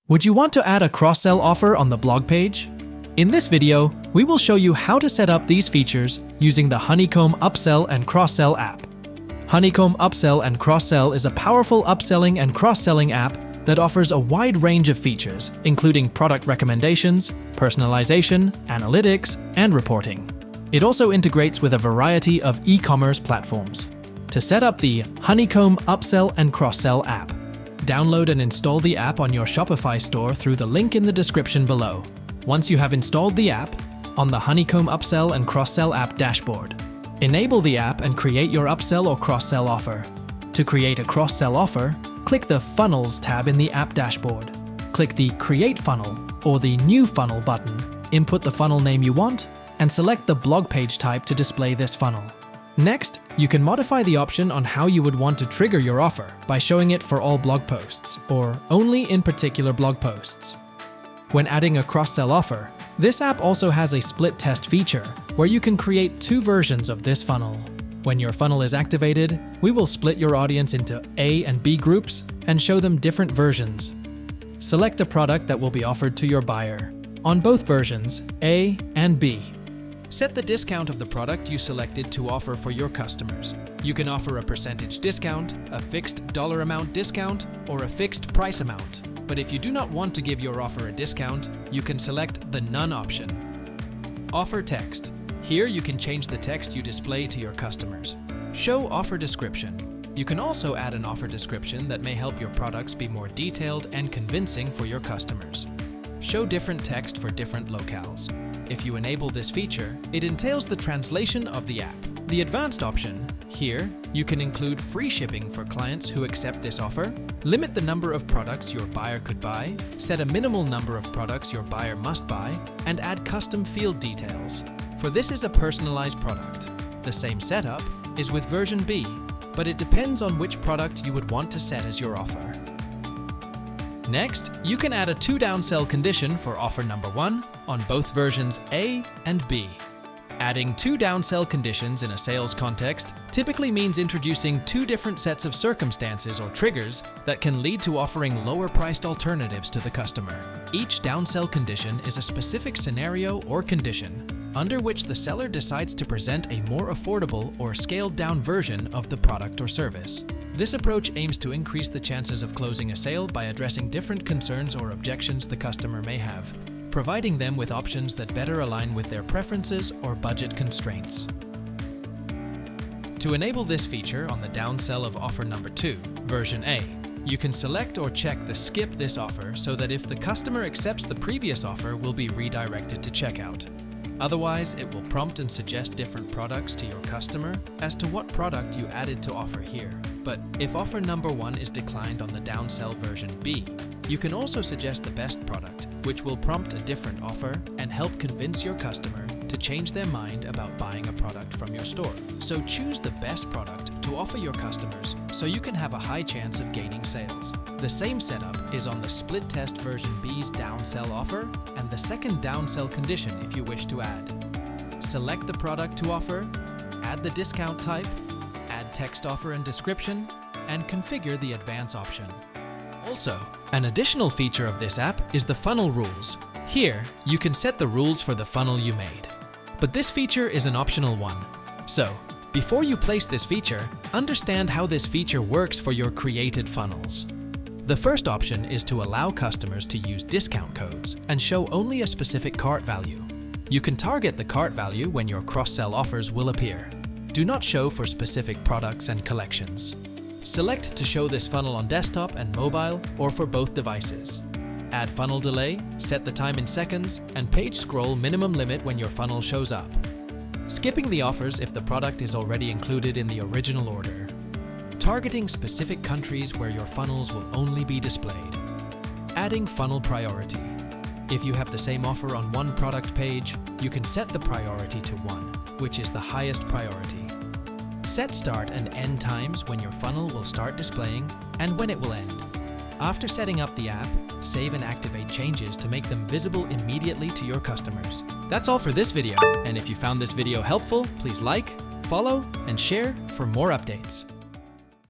Would you want to add a cross-sell offer on the blog page? In this video, we will show you how to set up these features using the Honeycomb Upsell and Cross Sell app. Honeycomb Upsell and Cross Sell is a powerful upselling and cross-selling app that offers a wide range of features, including product recommendations, personalization, analytics, and reporting. It also integrates with a variety of e-commerce platforms. To set up the Honeycomb Upsell and Cross Sell app, download and install the app on your Shopify store through the link in the description below. Once you have installed the app, on the Honeycomb Upsell and Cross Sell app dashboard, enable the app and create your upsell or cross-sell offer. To create a cross-sell offer, click the Funnels tab in the app dashboard. Click the Create Funnel or the New Funnel button, input the funnel name you want, and select the blog page type to display this funnel. Next, you can modify the option on how you would want to trigger your offer by showing it for all blog posts or only in particular blog posts. When adding a cross-sell offer, this app also has a split test feature where you can create two versions of this funnel. When your funnel is activated, we will split your audience into A and B groups and show them different versions. Select a product that will be offered to your buyer on both versions, A and B. Set the discount of the product you selected to offer for your customers. You can offer a percentage discount, a fixed dollar amount discount, or a fixed price amount. But if you do not want to give your offer a discount, you can select the None option. Offer text. Here you can change the text you display to your customers. Show offer description. You can also add an offer description that may help your products be more detailed and convincing for your customers. Show different text for different locales. If you enable this feature, it entails the translation of the app. The advanced option. Here, you can include free shipping for clients who accept this offer, limit the number of products your buyer could buy, set a minimal number of products your buyer must buy, and add custom field details. For this is a personalized product. The same setup is with version B, but it depends on which product you would want to set as your offer. Next, you can add a 2 downsell condition for offer number 1 on both versions A and B. Adding 2 downsell conditions in a sales context typically means introducing 2 different sets of circumstances or triggers that can lead to offering lower-priced alternatives to the customer. Each downsell condition is a specific scenario or condition under which the seller decides to present a more affordable or scaled-down version of the product or service. This approach aims to increase the chances of closing a sale by addressing different concerns or objections the customer may have, providing them with options that better align with their preferences or budget constraints. To enable this feature on the downsell of offer number 2, version A, you can select or check the Skip this offer so that if the customer accepts the previous offer, will be redirected to checkout. Otherwise, it will prompt and suggest different products to your customer as to what product you added to offer here. But if offer number 1 is declined on the downsell version B, you can also suggest the best product, which will prompt a different offer and help convince your customer to change their mind about buying a product from your store. So choose the best product to offer your customers so you can have a high chance of gaining sales. The same setup is on the split test version B's downsell offer and the second downsell condition if you wish to add. Select the product to offer, add the discount type, add text offer and description, and configure the advance option. Also, an additional feature of this app is the funnel rules. Here, you can set the rules for the funnel you made. But this feature is an optional one. So, before you place this feature, understand how this feature works for your created funnels. The first option is to allow customers to use discount codes and show only a specific cart value. You can target the cart value when your cross-sell offers will appear. Do not show for specific products and collections. Select to show this funnel on desktop and mobile or for both devices. Add funnel delay, set the time in seconds, and page scroll minimum limit when your funnel shows up. Skipping the offers if the product is already included in the original order. Targeting specific countries where your funnels will only be displayed. Adding funnel priority. If you have the same offer on one product page, you can set the priority to 1, which is the highest priority. Set start and end times when your funnel will start displaying and when it will end. After setting up the app, save and activate changes to make them visible immediately to your customers. That's all for this video, and if you found this video helpful, please like, follow, and share for more updates.